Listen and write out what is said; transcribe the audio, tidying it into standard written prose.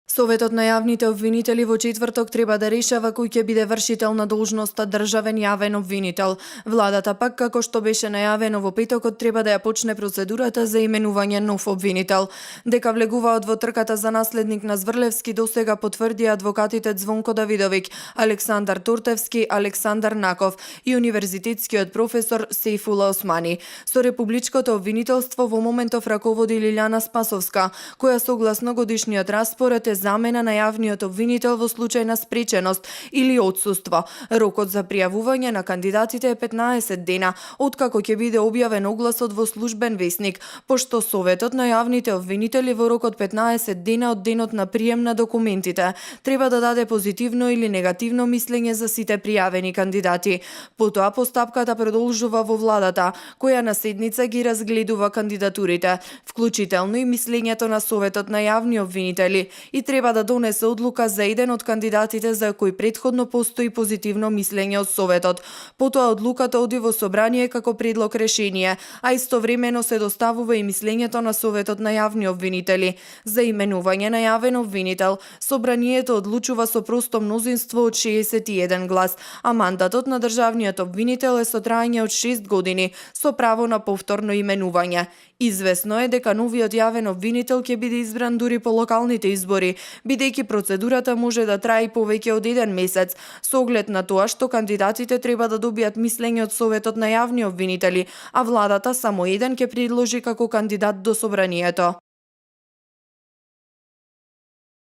Советот на јавните обвинители во четврток треба да решава кој ќе биде вршител на должноста државен јавен обвинител. Владата пак, како што беше најавено во петокот, треба да ја почне процедурата за именување нов обвинител. Дека влегуваат во трката за наследник на Зврлевски досега потврдија адвокатите Звонко Давидовиќ, Александар Тортевски, Александар Наков и универзитетскиот професор Сейфула Османи. Со републичкото обвинителство во моментов раководи Лилјана Спасовска, која согласно годишниот распоред е замена на јавниот обвинител во случај на спреченост или отсуство. Рокот за пријавување на кандидатите е 15 дена, откако ќе биде објавен огласот во службен весник, пошто Советот на јавните обвинители во рок од 15 дена од денот на прием на документите треба да даде позитивно или негативно мислење за сите пријавени кандидати. Потоа постапката продолжува во владата, која на седница ги разгледува кандидатурите, вклучително и мислењето на Советот на јавни обвинители, и треба да донесе одлука за еден од кандидатите за кој претходно постои позитивно мислење од Советот. Потоа одлуката оди во собрание како предлог решение, а истовремено се доставува и мислењето на Советот на јавни обвинители. За именување на јавен обвинител, собранието одлучува со просто мнозинство од 61 глас, а мандатот на државниот обвинител е со траење од 6 години, со право на повторно именување. Извесно е дека новиот јавен обвинител ќе биде избран дури по локалните избори, бидејќи процедурата може да трае повеќе од 1 месец, со оглед на тоа што кандидатите треба да добијат мислење од Советот на јавни обвинители, а владата само еден ќе предложи како кандидат до собранието.